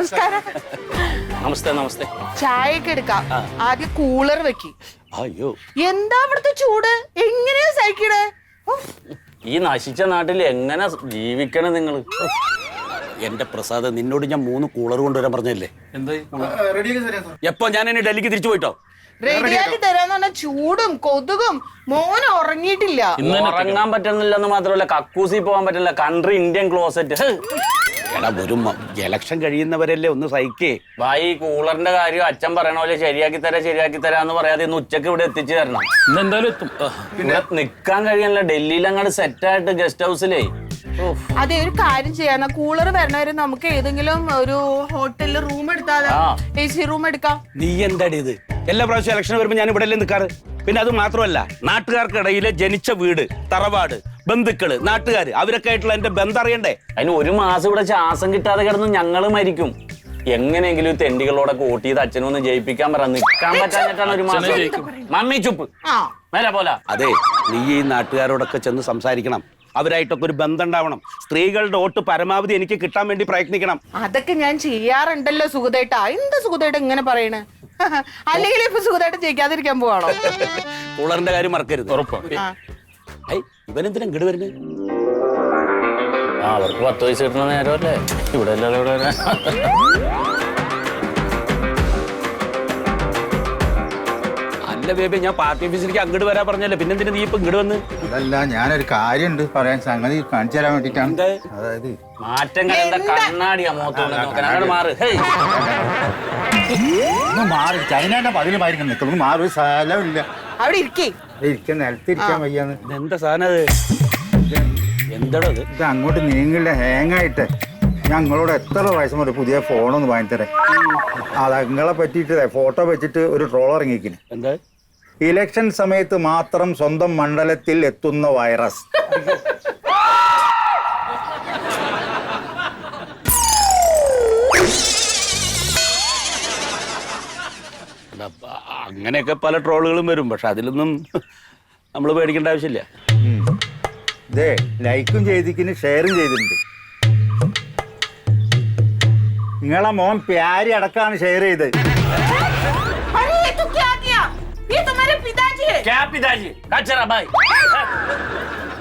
നമസ്കാരം. നമസ്തേ നമസ്തേ. ചായയൊക്കെ എടുക്കാം. ആദ്യം കൂളർ വെക്കി. അയ്യോ, എന്താ അവിടുത്തെ ചൂട്? എങ്ങനെയാ സഹിക്കണേ? ഈ നശിച്ച നാട്ടിൽ എങ്ങനെ ജീവിക്കണം നിങ്ങള്? എന്റെ പ്രസാദ്, നിന്നോട് ഞാൻ 3 കൂളർ കൊണ്ടുവരാൻ പറഞ്ഞല്ലേ? എപ്പോ ഞാൻ എന്നെ ഡൽഹിക്ക് തിരിച്ചു പോയിട്ടോ? റെഡിയാക്കി തരാന്ന് പറഞ്ഞ ചൂടും കൊതുകും. മോൻ ഉറങ്ങിയിട്ടില്ല. ഉറങ്ങാൻ പറ്റുന്നില്ലെന്ന് മാത്രമല്ല, കക്കൂസി പോകാൻ പറ്റില്ല. Country Indian closet. എടാ, ഒരു ഇലക്ഷൻ കഴിയുന്നവരല്ലേ ഒന്ന് സഹിക്കേ. ഭായി, കൂളറിന്റെ കാര്യം അച്ഛൻ പറയണ പോലെ ശരിയാക്കി തരാന്ന് പറയാതെ ഇന്ന് ഉച്ചക്ക് ഇവിടെ എത്തിച്ചു തരണം. ഇന്നെന്തായാലും എത്തും. ഇവിടെ നിക്കാൻ കഴിയണല്ലോ. ഡൽഹിയിൽ അങ്ങോട്ട് സെറ്റായിട്ട് ഗസ്റ്റ് ഹൗസിലേ. അതെ, ഒരു കാര്യം ചെയ്യാന്ന, കൂളർ വരണവരെ നമുക്ക് ഏതെങ്കിലും ഒരു ഹോട്ടലിൽ റൂം എടുത്താലോ? AC റൂം എടുക്കാം. നീ എന്താടി ഇത്? എല്ലാ പ്രാവശ്യം ഇലക്ഷൻ വരുമ്പോ ഞാൻ ഇവിടെ അല്ലേ നിൽക്കാറ്? പിന്നെ അത് മാത്രമല്ല, നാട്ടുകാർക്കിടയിലെ ജനിച്ച വീട്, തറവാട്, ബന്ധുക്കള്, നാട്ടുകാര്, അവരൊക്കെ ആയിട്ടുള്ള എന്റെ ബന്ധം അറിയണ്ടേ? അതിന് 1 മാസം ഇവിടെ ശ്വാസം കിട്ടാതെ കിടന്ന് ഞങ്ങള് മരിക്കും. എങ്ങനെയെങ്കിലും തെണ്ടികളോടൊക്കെ വോട്ട് ചെയ്ത് അച്ഛനൊന്ന് ജയിപ്പിക്കാൻ പറ. നിൽക്കാൻ പറ്റാഞ്ഞിട്ടാണ് 1 മാസം. മമ്മി ചുപ്പ് മേലെ പോലെ. അതെ, നീ ഈ നാട്ടുകാരോടൊക്കെ ചെന്ന് സംസാരിക്കണം. അവരായിട്ടൊക്കെ ഒരു ബന്ധം ഉണ്ടാവണം. സ്ത്രീകളുടെ വോട്ട് പരമാവധി എനിക്ക് കിട്ടാൻ വേണ്ടി പ്രയത്നിക്കണം. അതൊക്കെ ഞാൻ ചെയ്യാറുണ്ടല്ലോ സുഗതേട്ടാ. എന്താ സുഗതേട്ട ഇങ്ങനെ പറയണേ? അല്ലെങ്കിൽ ഇപ്പൊ സുഗതേട്ട ജയിക്കാതിരിക്കാൻ പോവാണോ? കൂളറിന്റെ കാര്യം മറക്കരുത്. ഇവനെന്തിനാ ഇങ്ങോട്ട് വരുന്നത്? അവർക്ക് 10 വയസ്സ് കിട്ടുന്ന നേരമല്ലേ? ഇവിടെ അല്ലല്ലോ ഇവിടെ. അല്ല ബേബി, ഞാൻ പാർട്ടി ഓഫീസിലേക്ക് അങ്ങോട്ട് വരാൻ പറഞ്ഞല്ലേ, പിന്നെന്തിനാ നീ ഇപ്പൊ ഇങ്ങോട്ട് വന്ന്? അതല്ല, ഞാനൊരു കാര്യമുണ്ട് പറയാൻ, സംഗതി കാണിച്ചു തരാൻ വേണ്ടിട്ടാണ്. അതായത് മാറ്റങ്ങൾ എന്താ? കണ്ണാടിയാ മുഖത്തോണ്ട് നോക്കാൻ. അങ്ങോട്ട് മാറ്. മാറി ചൈനയുടെ പതിലുമായിരിക്കും നിൽക്കുന്നു. മാറി ഒരു സ്ഥലമില്ല. അവിടെ ഇരിക്കേ. ഇരിക്കാൻ നിലത്തിരിക്കാൻ വയ്യാന്ന്. എന്താ സാധനം അത്? എന്താണോ അത്? ഇത് അങ്ങോട്ട് നീങ്ങില്ല, ഹാങ്ങായിട്ട്. ഞങ്ങളോട് എത്ര പ്രാവശ്യം ഒരു പുതിയ ഫോണൊന്ന് വാങ്ങിത്തരേ. അത് നിങ്ങളെ പറ്റിയിട്ട് ഫോട്ടോ വെച്ചിട്ട് ഒരു ട്രോൾ ഇറങ്ങിക്കുന്നു. എന്താ? ഇലക്ഷൻ സമയത്ത് മാത്രം സ്വന്തം മണ്ഡലത്തിൽ എത്തുന്ന വൈറസ്. അങ്ങനെയൊക്കെ പല ട്രോളുകളും വരും. പക്ഷെ അതിലൊന്നും നമ്മൾ പേടിക്കേണ്ട ആവശ്യമില്ല. ഇതേ ലൈക്കും ചെയ്തിക്കിന് ഷെയറും ചെയ്തിട്ടുണ്ട്. നിങ്ങളെ മോൻ പ്യാരി അടക്കാണ് ഷെയർ ചെയ്ത്.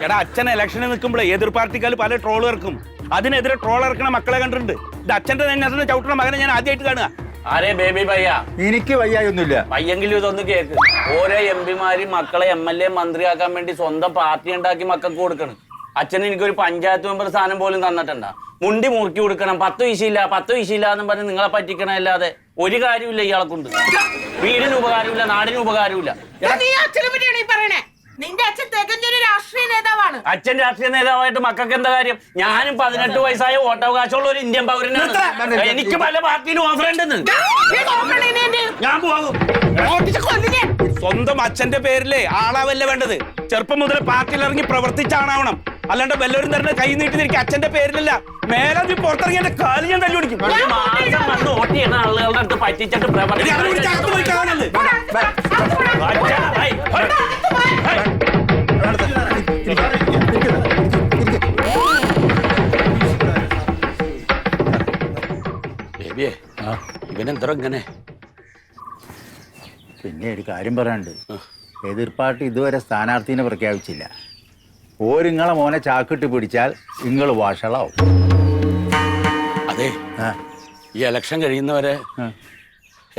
എടാ, അച്ഛൻ ഇലക്ഷന് നിൽക്കുമ്പോഴേ എതിർ പാർട്ടിക്കാർ പല ട്രോൾ ഇറക്കും. അതിനെതിരെ ട്രോൾ ഇറക്കണ മക്കളെ കണ്ടിട്ടുണ്ട്. ഇത് അച്ഛന്റെ തന്നെ ചവിട്ടണ മകനെ ഞാൻ ആദ്യമായിട്ട് കാണുക. ആരേ ബേബി പയ്യ? എനിക്ക് വയ്യായൊന്നുമില്ല. പയ്യെങ്കിലും ഇതൊന്ന് കേക്ക്. ഓരോ MP-മാര് മക്കളെ MLA മന്ത്രിയാക്കാൻ വേണ്ടി സ്വന്തം പാർട്ടി ഉണ്ടാക്കി മക്കൾക്ക് കൊടുക്കണം. അച്ഛന് എനിക്കൊരു പഞ്ചായത്ത് മെമ്പർ സ്ഥാനം പോലും തന്നിട്ടുണ്ടാ. മുണ്ടി മുറുക്കി കൊടുക്കണം. 10 വിശയില്ല എന്ന് പറഞ്ഞ് നിങ്ങളെ പറ്റിക്കണ അല്ലാതെ ഒരു കാര്യമില്ല ഇയാളെ കൊണ്ട്. വീടിന് ഉപകാരമില്ല, നാടിന് ഉപകാരമില്ല. നിന്റെ അച്ഛൻ തികഞ്ഞൊരു രാഷ്ട്രീയ നേതാവാണ്. അച്ഛൻ രാഷ്ട്രീയ നേതാവായിട്ട് മക്കൾക്ക് എന്താ കാര്യം? ഞാനും 18 വയസ്സായ വോട്ടവകാശമുള്ള ഒരു ഇന്ത്യൻ പൗരനാണ്. എനിക്ക് പല പാർട്ടിയിലും ഓഫർ ഉണ്ടെന്ന്. ഞാൻ പോകും. സ്വന്തം അച്ഛന്റെ പേരിലേ ആളാവല്ല വേണ്ടത്. ചെറുപ്പം മുതൽ പാർട്ടിയിൽ ഇറങ്ങി പ്രവർത്തിച്ചാണാവണം. അല്ലാണ്ട് വല്ലവരും തരുന്ന കൈ നീട്ടി തിരിക്കും അച്ഛന്റെ പേരിലല്ല. മേലെ നീ പുറത്തിറങ്ങി എന്റെ കാല് ഞാൻ തല്ലി പിടിക്കും. വോട്ട് ചെയ്യുന്ന ആളുകളുടെ അടുത്ത് പറ്റിച്ചിട്ട് ബേബിയെ, ഇവനെന്തോ ഇങ്ങനെ? പിന്നെ ഒരു കാര്യം പറയാനുണ്ട്. എതിർ പാർട്ടി ഇതുവരെ സ്ഥാനാർത്ഥിനെ പ്രഖ്യാപിച്ചില്ല. ഓരിങ്ങളെ മോനെ ചാക്കിട്ട് പിടിച്ചാൽ നിങ്ങൾ വാഷളാവും. അതെ, ഈ ഇലക്ഷൻ കഴിയുന്നവരെ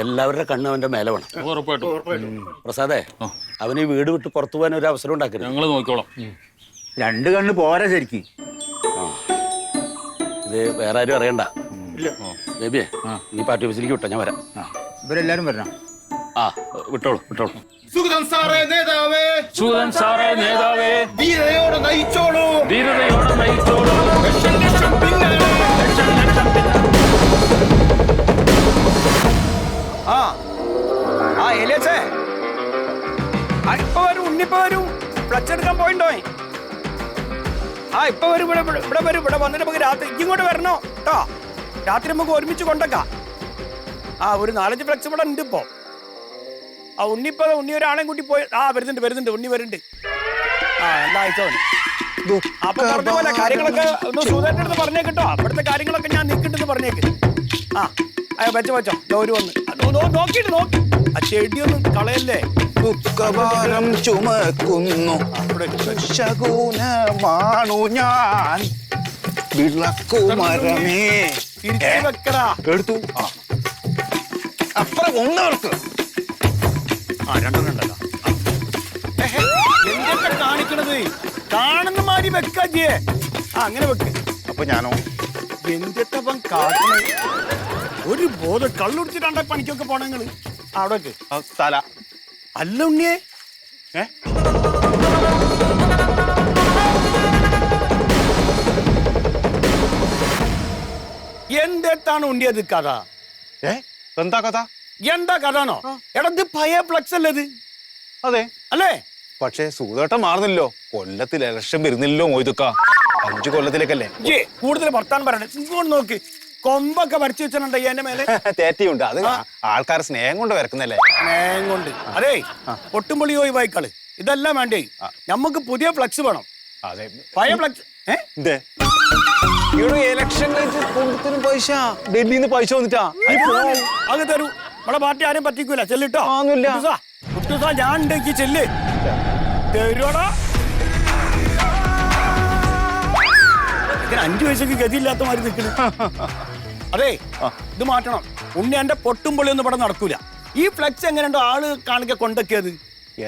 എല്ലാവരുടെ കണ്ണ് അവന്റെ മേലെ വേണം. പ്രസാദേ, അവന് ഈ വീട് വിട്ട് പുറത്തു പോകാൻ ഒരു അവസരം ഉണ്ടാക്കരുത്. ഞങ്ങൾ നോക്കിക്കോളാം. 2 കണ്ണ് പോരാ ശരിക്കും. ഇത് വേറെ ആരും അറിയണ്ട. ബേബിയെ, നീ പാർട്ടി ഓഫീസിലേക്ക് വിട്ടോ, ഞാൻ വരാം. ഇവരെല്ലാരും വരണം. വിട്ടോളൂ. സുഗതൻ സാറേ നേതാവേ, സുഗതൻ സാറേ നേതാവേ, ധീരതയോടെ നയിച്ചോളൂ. ഉണ്ണിപ്പോ വരും. ഫ്ലക്സ് എടുക്കാൻ പോയിട്ടോ? ഇപ്പൊ വരും. ഇവിടെ വരും. ഇവിടെ വന്നിട്ട് നമുക്ക് രാത്രി ഇങ്ങോട്ട് വരണോ കേട്ടോ? രാത്രി നമുക്ക് ഒരുമിച്ച് കൊണ്ടേക്കാം. ഒരു 4-5 ഫ്ലക്സ് ഇവിടെ ഉണ്ട് ഇപ്പോ. ഉണ്ണി ഒരാളെയും കൂട്ടി പോയി. വരുന്നുണ്ട്. ഉണ്ണി വരുന്നുണ്ട്. എല്ലാ ആഴ്ച അപ്പൊ പറഞ്ഞ പോലെ കാര്യങ്ങളൊക്കെ ഒന്ന് സുഖമായിട്ട് പറഞ്ഞേക്കിട്ടോ. അവിടുത്തെ കാര്യങ്ങളൊക്കെ ഞാൻ നിൽക്കുന്നുണ്ടെന്ന് പറഞ്ഞേക്ക്. ആ വെച്ചോ ഒരു വന്ന് നോക്കിട്ട് നോക്കി ആ ചെടിയൊന്നും കളയല്ലേ. ദുഃഖഭാരം ചുമക്കുന്നു ശകുനമാണു ഞാൻ വിളക്കുമരമേ. തിരിച്ചു വെക്കടാ. എടുത്തു അപ്പുറം ഒന്നവർക്ക് രണ്ടെണ്ണം ഉണ്ടല്ലോ. എന്തൊക്കെ കാണിക്കണത്? കാണുന്ന മാതിരി വെക്കാ. അങ്ങനെ വെക്ക്. അപ്പൊ ഞാനോ എന്തിട്ടപ്പം കാട്ടണ ഒരു ബോധം കള്ളുടിച്ച് രണ്ടാ പണിക്കൊക്കെ പോണെങ്ങള് അവിടെ വെക്ക്. തല അല്ല ഉണ്ണിയെ എന്താണ് ഉണ്ണിയത് കഥ? എന്താ കഥ? എന്താ കഥാണോ? എടാ ഇത് പഴയ ഫ്ലക്സ് അല്ലേ ഇത്? അതെ അല്ലേ? പക്ഷേ സൂതേട്ടൻ മാറുന്നില്ലോ. കൊല്ലത്തിൽ ഇലക്ഷൻ വരുന്നില്ലോ മൊയ്തുക്ക. 5 കൊല്ലത്തിലേക്കല്ലേ. കൂടുതൽ വർത്താൻ പറയണേ. ഇങ്ങോട്ട് നോക്ക്, കൊമ്പൊക്കെ വരച്ചു വെച്ചിട്ടുണ്ട് എന്റെ മേലെ. തേറ്റിയുണ്ട്. അത് ആൾക്കാരെ സ്നേഹം കൊണ്ട് വരക്കുന്നല്ലേ. സ്നേഹം കൊണ്ട്. അതേ പൊട്ടുംപൊളി പോയി വായിക്കള്. ഇതെല്ലാം വേണ്ടേ? നമുക്ക് പുതിയ ഫ്ലക്സ് വേണം. അതെ പഴയ ഫ്ലക്സ് ഇലക്ഷൻ കൊണ്ടത്തിനും പൈസ ഡൽഹിന്ന് പൈസ വന്നിട്ടാ അത് തരൂ. നമ്മളെ പാർട്ടി ആരും പറ്റിക്കൂല. ചെല്ലിട്ടോ. ഞാൻ ഉണ്ടെങ്കിൽ ചെല്ല് തരുവാടാ. 5 പൈസക്ക് ഗതിയില്ലാത്ത മാതിരി നിൽക്കുന്നു. അതെ ഇത് മാറ്റണം. ഉണ്ണി എന്റെ പൊട്ടുംപൊളി ഒന്നും ഇവിടെ നടക്കൂല. ഈ ഫ്ലെക്സ് എങ്ങനെയുണ്ടോ ആള് കാണിക്ക കൊണ്ടൊക്കെയത്?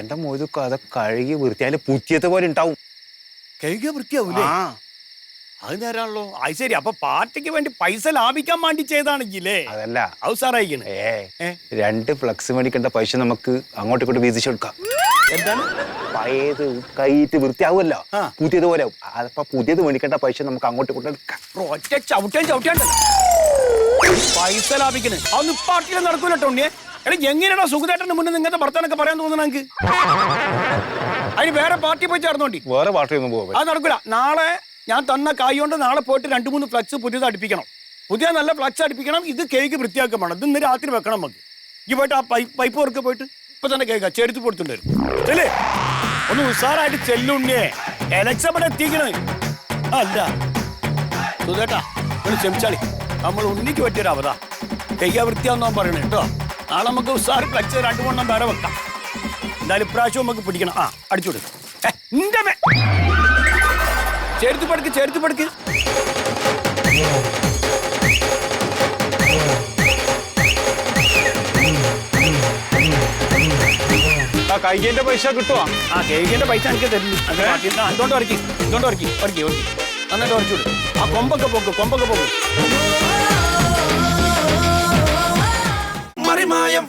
എന്റെ മൊയ്തുക്ക അത് കഴുകി വൃത്തിയാല് പുറ്റിയത്തെ പോലെ ഉണ്ടാവും. കഴുകിയ വൃത്തിയാവൂലേ? അത് നേരാണല്ലോ. അത് ശരി. അപ്പൊ പാർട്ടിക്ക് വേണ്ടി പൈസ ലാഭിക്കാൻ വേണ്ടി ചെയ്താണെങ്കിലേ അതല്ല അവസാറായിക്കണേ. 2 ഫ്ലക്സ് മേടിക്കേണ്ട പൈസ നമുക്ക് അങ്ങോട്ടും ഇങ്ങോട്ട് വീതിച്ചു കൊടുക്കാം. എന്താണ് പഴയത് കൈയിട്ട് വൃത്തിയാവുമല്ലോ, പുതിയത് പോലെ. അപ്പൊ പുതിയത് മേടിക്കേണ്ട പൈസ നമുക്ക് അങ്ങോട്ടും ഇങ്ങോട്ടും എടുക്കാം. ഒറ്റ ചവിട്ടാണ്ട് പൈസ ലാഭിക്കണേ. അതൊന്നും പാർട്ടിയിൽ നടക്കൂല കേട്ടോ ഉണ്ണിയെ. എടാ എങ്ങനെയാണോ സുഖദേട്ടന്റെ മുന്നിൽ നിങ്ങനത്തെ ഭർത്താനൊക്കെ പറയാൻ തോന്നുന്നു എനിക്ക്? അതിന് വേറെ പാർട്ടി പോയി ചേർന്നോണ്ടി. വേറെ പാർട്ടിയൊന്നും പോകാം. അത് നടക്കൂല. നാളെ ഞാൻ തന്ന കായ് കൊണ്ട് നാളെ പോയിട്ട് 2-3 ഫ്ലക്സ് പുതിയത് അടുപ്പിക്കണം. പുതിയ നല്ല ഫ്ലക്സ് അടുപ്പിക്കണം. ഇത് കേക്ക് വൃത്തിയാക്കാൻ വേണം. ഇത് ഇന്ന് രാത്രി വെക്കണം നമുക്ക്. ഈ പോയിട്ട് ആ പൈപ്പ് വർക്ക് പോയിട്ട് ഇപ്പൊ തന്നെ കേൾക്കാം. ചെടുത്ത് കൊടുത്തിട്ട് വരും. ചെല്ലേ ഒന്ന് ഉഷാറായിട്ട് ചെല്ലുണ്ണിയെ. എലക്ഷൻ ഇവിടെ എത്തിക്കണേ. അല്ല സുധേട്ടാ ഒന്ന് ക്ഷമിച്ചാളി. നമ്മൾ ഉണ്ണിക്ക് പറ്റിയൊരു അവധ കയ്യ വൃത്തിയാന്ന് പറയണേ കേട്ടോ. നാളെ നമുക്ക് ഉഷാറ് ഫ്ലക്സ് 2-3 വേറെ വെക്കാം. എന്തായാലും ഇപ്രാവശ്യം നമുക്ക് പിടിക്കണം. അടിച്ചു കൊടുക്കും. ചേർത്ത് പടുക്ക്. കൈകേന്റെ പൈസ കിട്ടുവാ? കേക്കിന്റെ പൈസ എനിക്ക് തരുന്നു. അതുകൊണ്ട് ഉറക്കി എന്നിട്ട് ഉറച്ചുവിടും. ആ കൊമ്പൊക്കെ പോക്ക്. മറിമായം